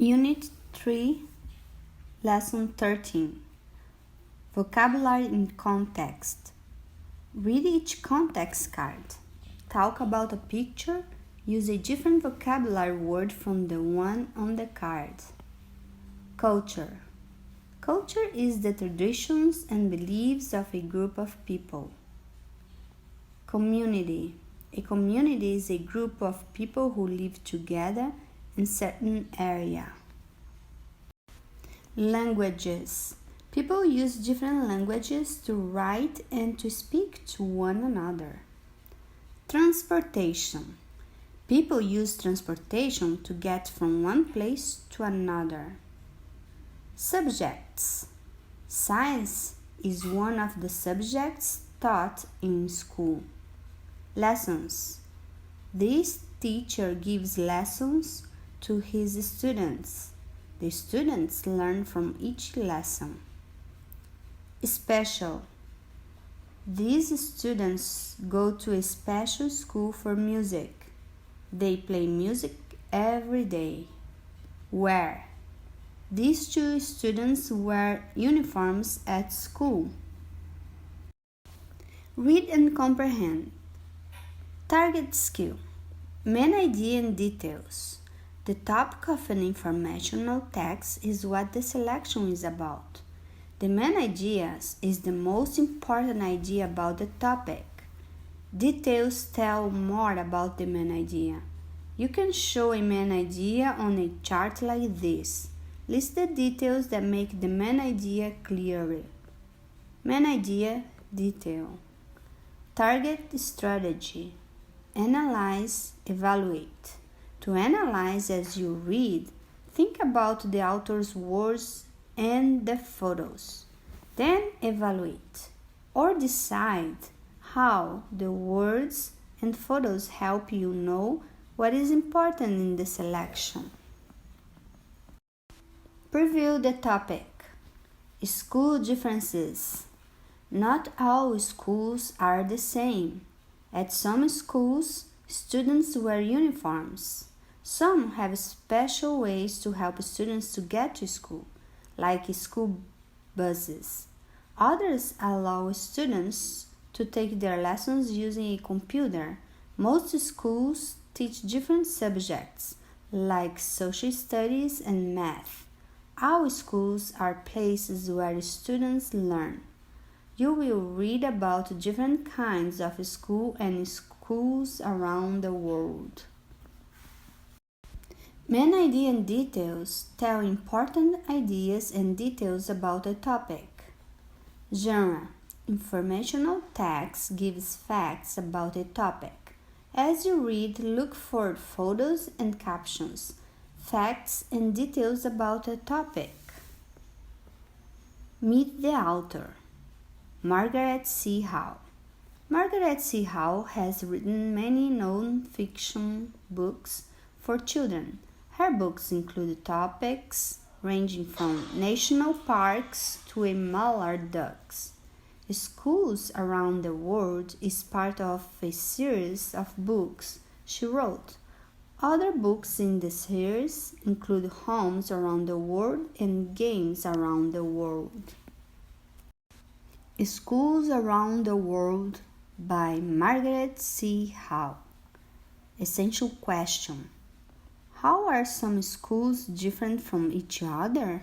Unit 3, Lesson 13. Vocabulary in Context. Read each context card. Talk about a picture. Use a different vocabulary word from the one on the card. Culture. Culture is the traditions and beliefs of a group of people. Community. A community is a group of people who live together in certain area. Languages. People use different languages to write and to speak to one another. Transportation. People use transportation to get from one place to another. Subjects. Science is one of the subjects taught in school. Lessons. This teacher gives lessons to his students. The students learn from each lesson. Special. These students go to a special school for music. They play music every day. Wear. These two students wear uniforms at school. Read and comprehend. Target skill. Main idea and details. The topic of an informational text is what the selection is about. The main idea is the most important idea about the topic. Details tell more about the main idea. You can show a main idea on a chart like this. List the details that make the main idea clearer. Main idea, detail. Target strategy. Analyze, evaluate. To analyze as you read, think about the author's words and the photos. Then evaluate or decide how the words and photos help you know what is important in the selection. Preview the topic. School differences. Not all schools are the same. At some schools, students wear uniforms. Some have special ways to help students to get to school, like school buses. Others allow students to take their lessons using a computer. Most schools teach different subjects, like social studies and math. All schools are places where students learn. You will read about different kinds of school and schools around the world. Main idea and details tell important ideas and details about a topic. Genre. Informational text gives facts about a topic. As you read, look for photos and captions, facts and details about a topic. Meet the author. Margaret C. Howe. Margaret C. Howe has written many non-fiction books for children. Her books include topics ranging from national parks to mallard ducks. Schools Around the World is part of a series of books she wrote. Other books in the series include Homes Around the World and Games Around the World. Schools Around the World by Margaret C. Howe. Essential question. How are some schools different from each other?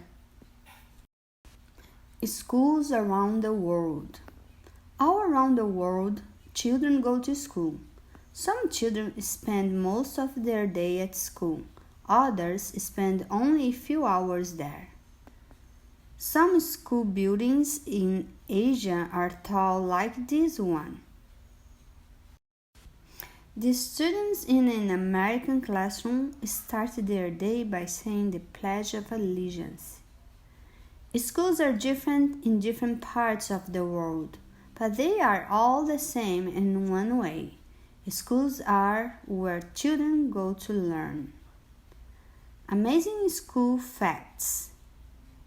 Schools around the world. All around the world, children go to school. Some children spend most of their day at school. Others spend only a few hours there. Some school buildings in Asia are tall like this one. The students in an American classroom start their day by saying the Pledge of Allegiance. Schools are different in different parts of the world, but they are all the same in one way. Schools are where children go to learn. Amazing school facts.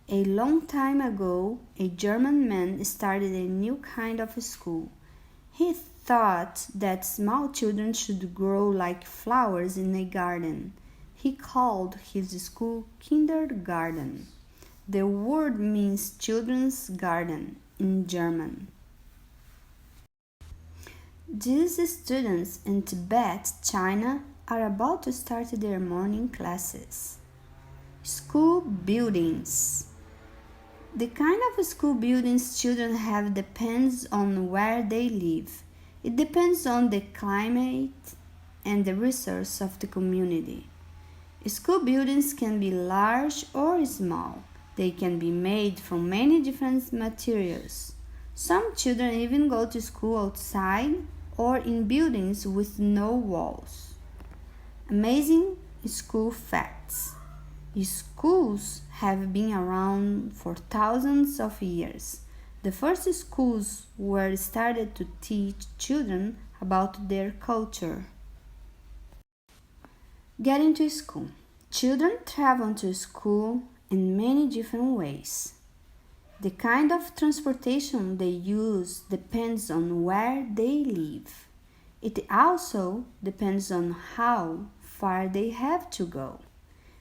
A long time ago, a German man started a new kind of school. He thought that small children should grow like flowers in a garden. He called his school kindergarten. The word means children's garden in German. These students in Tibet, China, are about to start their morning classes. School buildings. The kind of school buildings children have depends on where they live. It depends on the climate and the resources of the community. School buildings can be large or small. They can be made from many different materials. Some children even go to school outside or in buildings with no walls. Amazing school facts. Schools have been around for thousands of years. The first schools were started to teach children about their culture. Getting to school. Children travel to school in many different ways. The kind of transportation they use depends on where they live. It also depends on how far they have to go.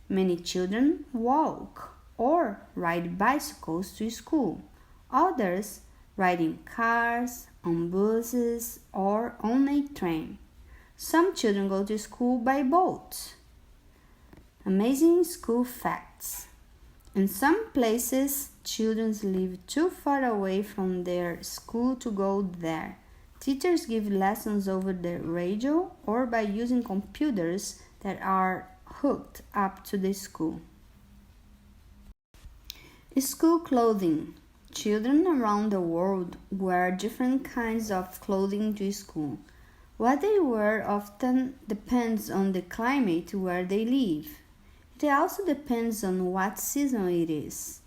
Many children walk or ride bicycles to school. Others ride in cars, on buses, or on a train. Some children go to school by boat. Amazing school facts. In some places, children live too far away from their school to go there. Teachers give lessons over the radio or by using computers that are hooked up to the school. School clothing. Children around the world wear different kinds of clothing to school. What they wear often depends on the climate where they live. It also depends on what season it is.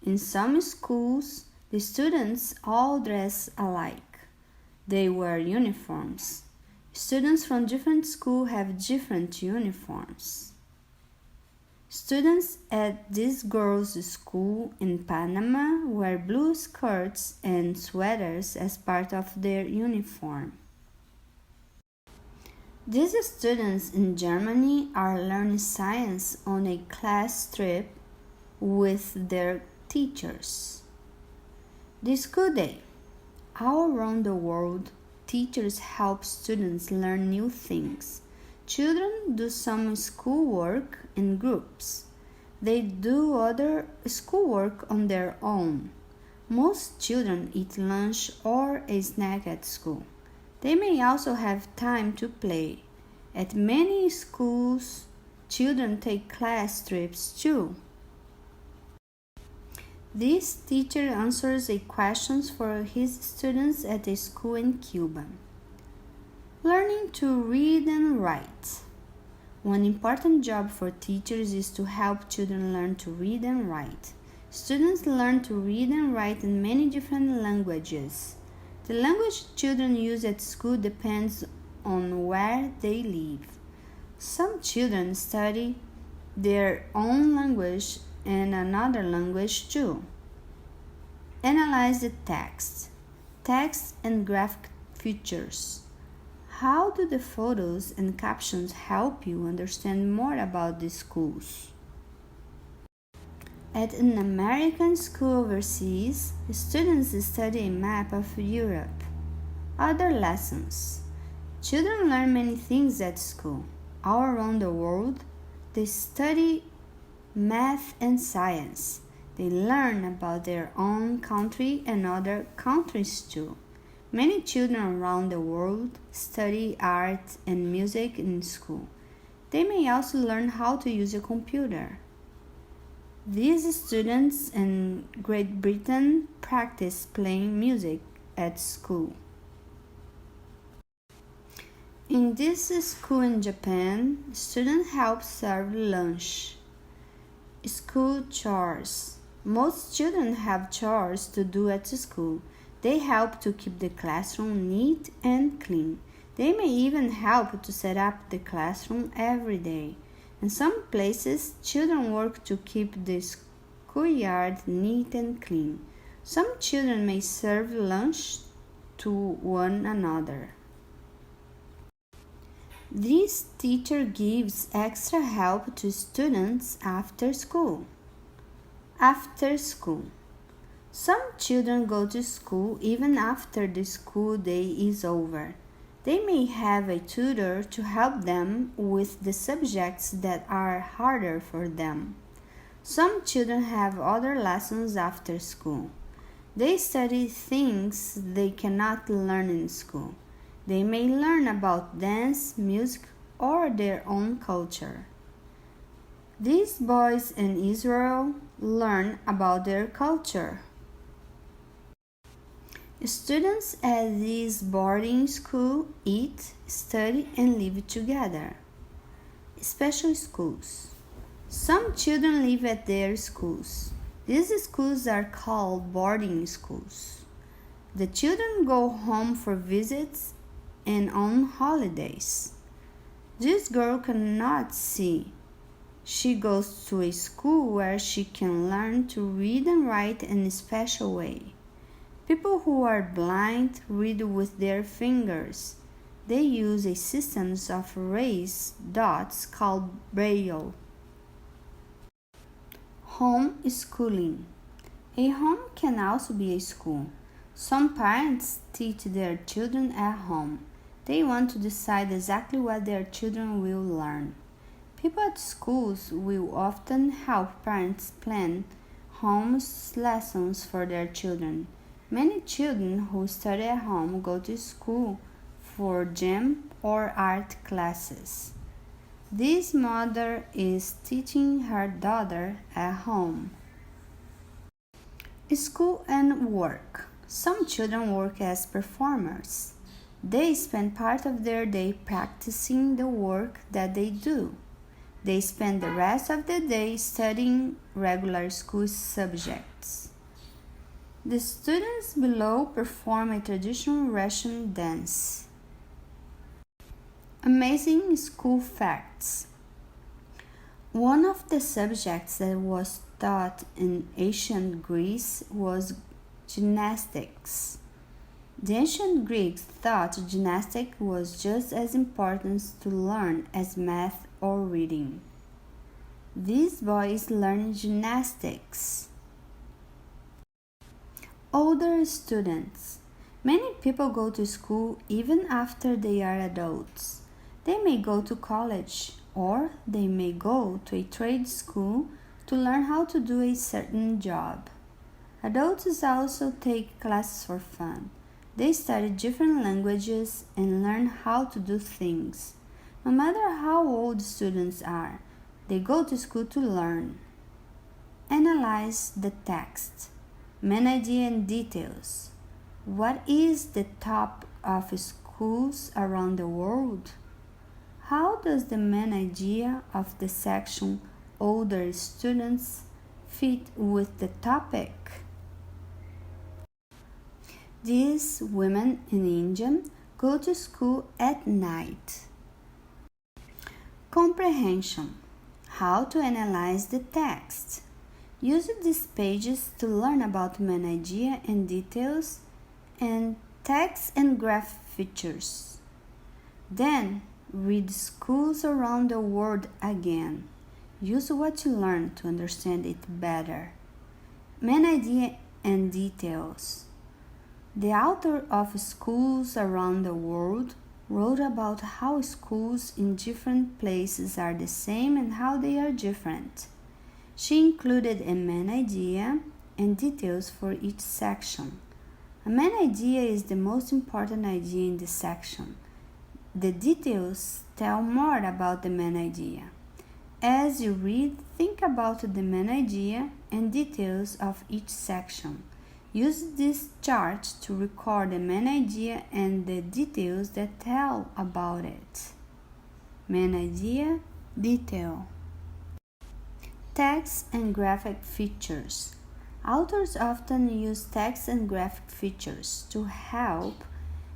In some schools, the students all dress alike. They wear uniforms. Students from different schools have different uniforms. Students at this girls' school in Panama wear blue skirts and sweaters as part of their uniform. These students in Germany are learning science on a class trip with their teachers. The school day. All around the world, teachers help students learn new things. Children do some schoolwork in groups. They do other schoolwork on their own. Most children eat lunch or a snack at school. They may also have time to play. At many schools, children take class trips too. This teacher answers a questions for his students at a school in Cuba. Learning to read and write. One important job for teachers is to help children learn to read and write. Students learn to read and write in many different languages. The language children use at school depends on where they live. Some children study their own language and another language too. Analyze the text. Text and graphic features. How do the photos and captions help you understand more about the schools? At an American school overseas, students study a map of Europe. Other lessons. Children learn many things at school. All around the world, they study math and science. They learn about their own country and other countries too. Many children around the world study art and music in school. They may also learn how to use a computer. These students in Great Britain practice playing music at school. In this school in Japan, students help serve lunch. School chores. Most children have chores to do at school. They help to keep the classroom neat and clean. They may even help to set up the classroom every day. In some places, children work to keep the schoolyard neat and clean. Some children may serve lunch to one another. This teacher gives extra help to students after school. After school. Some children go to school even after the school day is over. They may have a tutor to help them with the subjects that are harder for them. Some children have other lessons after school. They study things they cannot learn in school. They may learn about dance, music, or their own culture. These boys in Israel learn about their culture. Students at this boarding school eat, study, and live together. Special schools. Some children live at their schools. These schools are called boarding schools. The children go home for visits and on holidays. This girl cannot see. She goes to a school where she can learn to read and write in a special way. People who are blind read with their fingers. They use a system of raised dots called Braille. Home schooling. A home can also be a school. Some parents teach their children at home. They want to decide exactly what their children will learn. People at schools will often help parents plan home lessons for their children. Many children who study at home go to school for gym or art classes. This mother is teaching her daughter at home. School and work. Some children work as performers. They spend part of their day practicing the work that they do. They spend the rest of the day studying regular school subjects. The students below perform a traditional Russian dance. Amazing school facts. One of the subjects that was taught in ancient Greece was gymnastics. The ancient Greeks thought gymnastics was just as important to learn as math or reading. These boys learn gymnastics. Older students. Many people go to school even after they are adults. They may go to college or they may go to a trade school to learn how to do a certain job. Adults also take classes for fun. They study different languages and learn how to do things. No matter how old students are, they go to school to learn. Analyze the text. Main idea and details. What is the top of schools around the world? How does the main idea of the section older students fit with the topic? These women in India go to school at night. Comprehension. How to analyze the text. Use these pages to learn about main idea and details and text and graph features. Then, read schools around the world again. Use what you learned to understand it better. Main idea and details. The author of Schools Around the World wrote about how schools in different places are the same and how they are different. She included a main idea and details for each section. A main idea is the most important idea in the section. The details tell more about the main idea. As you read, think about the main idea and details of each section. Use this chart to record the main idea and the details that tell about it. Main idea, detail. Text and graphic features. Authors often use text and graphic features to help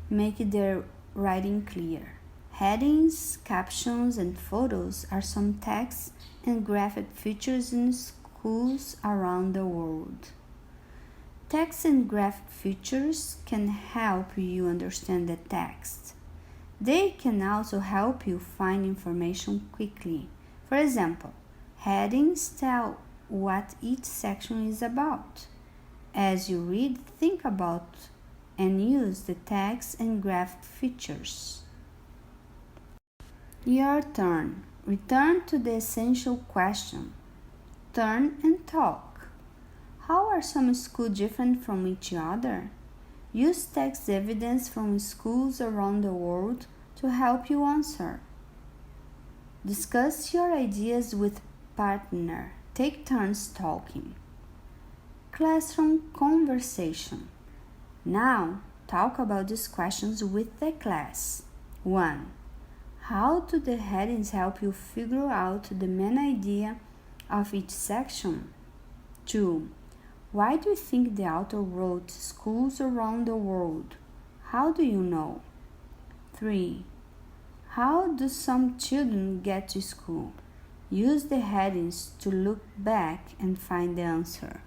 make their writing clear. Headings, captions, and photos are some text and graphic features in schools around the world. Text and graphic features can help you understand the text. They can also help you find information quickly. For example, headings tell what each section is about. As you read, think about and use the text and graphic features. Your turn. Return to the essential question. Turn and talk. How are some schools different from each other? Use text evidence from schools around the world to help you answer. Discuss your ideas with partner. Take turns talking. Classroom conversation. Now, talk about these questions with the class. 1. How do the headings help you figure out the main idea of each section? 2. Why do you think the author wrote schools around the world? How do you know? 3. How do some children get to school? Use the headings to look back and find the answer.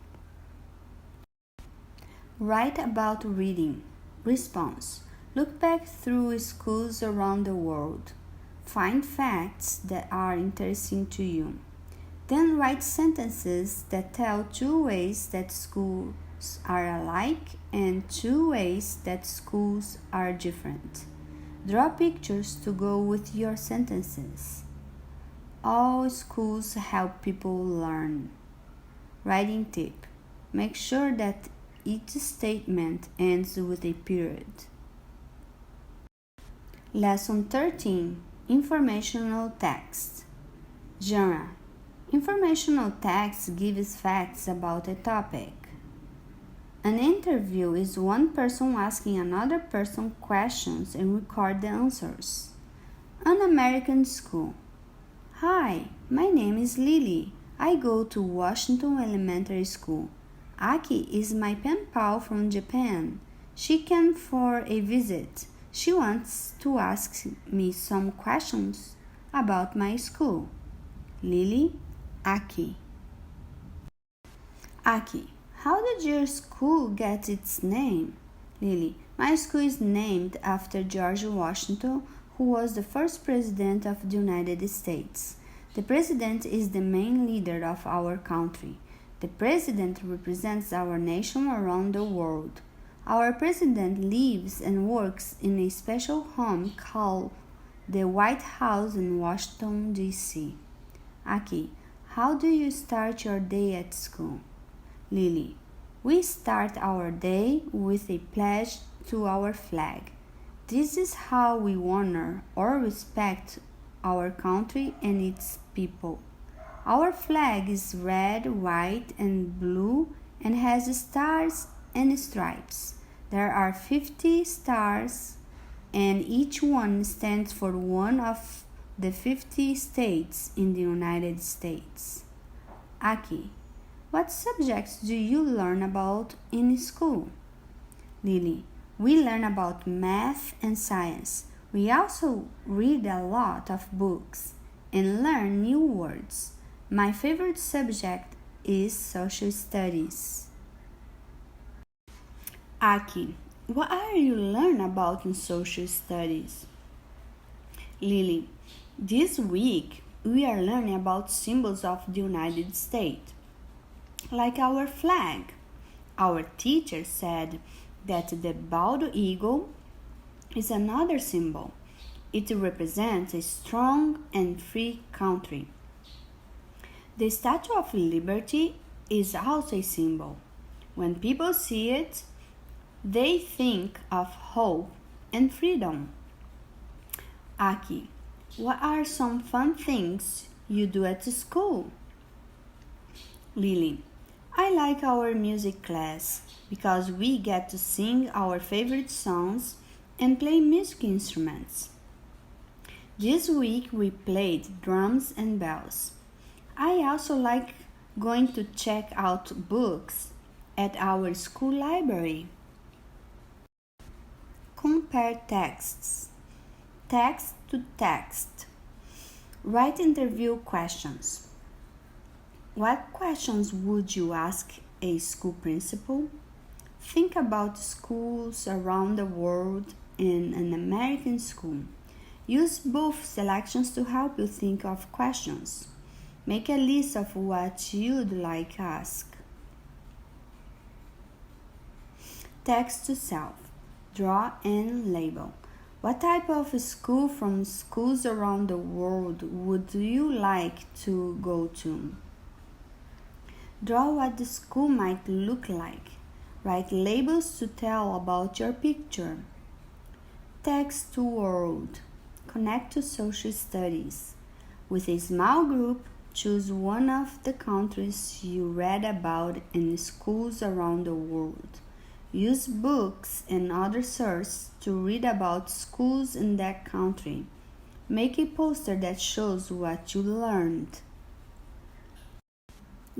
Write about reading. Response. Look back through schools around the world. Find facts that are interesting to you. Then write sentences that tell 2 ways that schools are alike and 2 ways that schools are different. Draw pictures to go with your sentences. All schools help people learn. Writing tip. Make sure that each statement ends with a period. Lesson 13. Informational Text. Genre. Informational text gives facts about a topic. An interview is one person asking another person questions and record the answers. An American school. Hi, my name is Lily. I go to Washington Elementary School. Aki is my pen pal from Japan. She came for a visit. She wants to ask me some questions about my school. Lily, Aki. Aki, how did your school get its name? Lily, my school is named after George Washington, who was the first president of the United States. The president is the main leader of our country. The president represents our nation around the world. Our president lives and works in a special home called the White House in Washington, D.C. Aki, how do you start your day at school? Lily, we start our day with a pledge to our flag. This is how we honor or respect our country and its people. Our flag is red, white, and blue and has stars and stripes. There are 50 stars, and each one stands for one of the 50 states in the United States. Aki, what subjects do you learn about in school? Lily, we learn about math and science. We also read a lot of books and learn new words. My favorite subject is social studies. Aki, what are you learning about in social studies? Lily, this week we are learning about symbols of the United States, like our flag. Our teacher said that the bald eagle is another symbol. It represents a strong and free country. The Statue of Liberty is also a symbol. When people see it, they think of hope and freedom. Aki, what are some fun things you do at school? Lily, I like our music class because we get to sing our favorite songs and play music instruments. This week we played drums and bells. I also like going to check out books at our school library. Compare texts. Text to text. Write interview questions. What questions would you ask a school principal? Think about schools around the world and an American school. Use both selections to help you think of questions. Make a list of what you'd like to ask. Text to self. Draw and label. What type of school from schools around the world would you like to go to? Draw what the school might look like. Write labels to tell about your picture. Text to world. Connect to social studies. With a small group, choose one of the countries you read about in schools around the world. Use books and other sources to read about schools in that country. Make a poster that shows what you learned.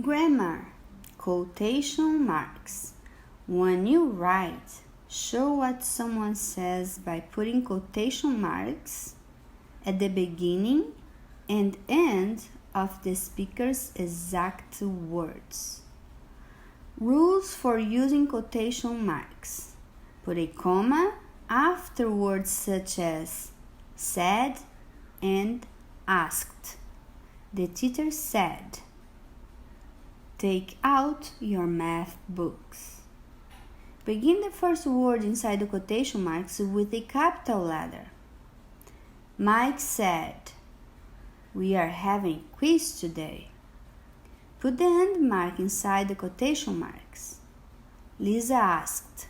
Grammar. Quotation marks. When you write, show what someone says by putting quotation marks at the beginning and end of the speaker's exact words. Rules for using quotation marks. Put a comma after words such as said and asked. The teacher said. Take out your math books. Begin the first word inside the quotation marks with a capital letter. Mike said, "We are having quiz today." Put the end mark inside the quotation marks. Lisa asked,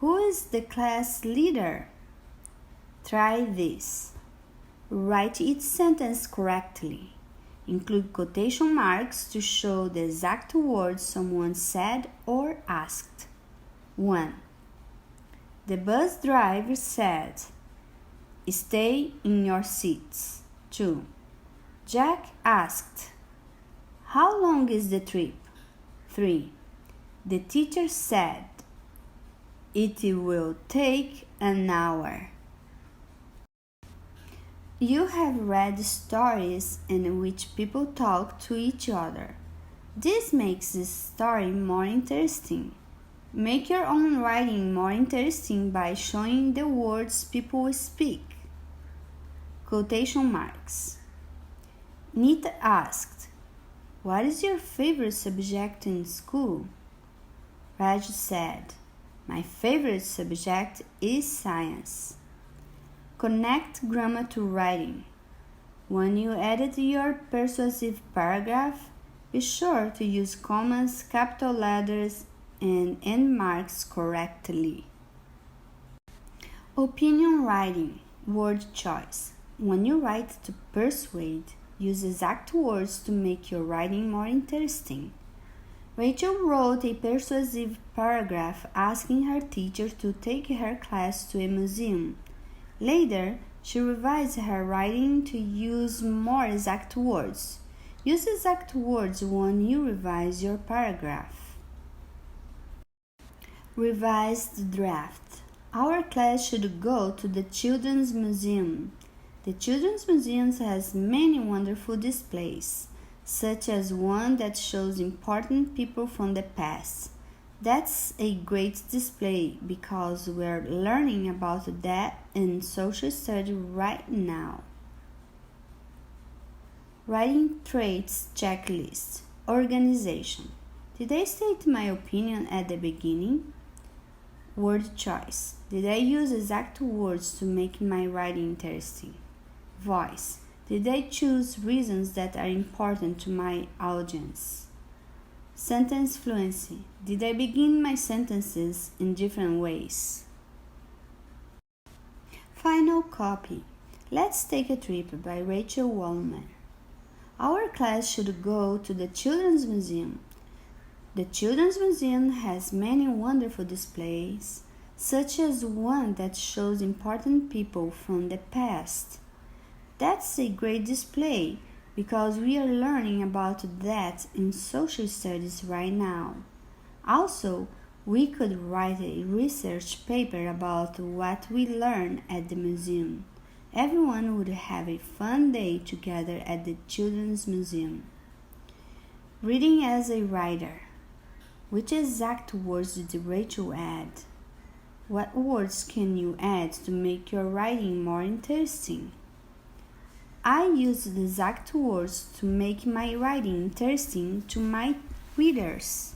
"Who is the class leader?" Try this. Write each sentence correctly. Include quotation marks to show the exact words someone said or asked. 1. The bus driver said, "Stay in your seats." 2. Jack asked, "How long is the trip?" 3. The teacher said, "It will take an hour." You have read stories in which people talk to each other. This makes the story more interesting. Make your own writing more interesting by showing the words people speak. Quotation marks. Nita asked, "What is your favorite subject in school?" Raj said, "My favorite subject is science." Connect grammar to writing. When you edit your persuasive paragraph, be sure to use commas, capital letters, and end marks correctly. Opinion writing. Word choice. When you write to persuade, use exact words to make your writing more interesting. Rachel wrote a persuasive paragraph asking her teacher to take her class to a museum. Later, she revised her writing to use more exact words. Use exact words when you revise your paragraph. Revised draft. Our class should go to the Children's Museum. The Children's Museum has many wonderful displays, such as one that shows important people from the past. That's a great display because we're learning about that in social studies right now. Writing traits checklist. Organization. Did I state my opinion at the beginning? Word choice. Did I use exact words to make my writing interesting? Voice. Did I choose reasons that are important to my audience? Sentence fluency. Did I begin my sentences in different ways? Final copy. Let's Take a Trip by Rachel Wallman. Our class should go to the Children's Museum. The Children's Museum has many wonderful displays, such as one that shows important people from the past. That's a great display because we are learning about that in social studies right now. Also, we could write a research paper about what we learned at the museum. Everyone would have a fun day together at the Children's Museum. Reading as a writer. Which exact words did Rachel add? What words can you add to make your writing more interesting? I use the exact words to make my writing interesting to my readers.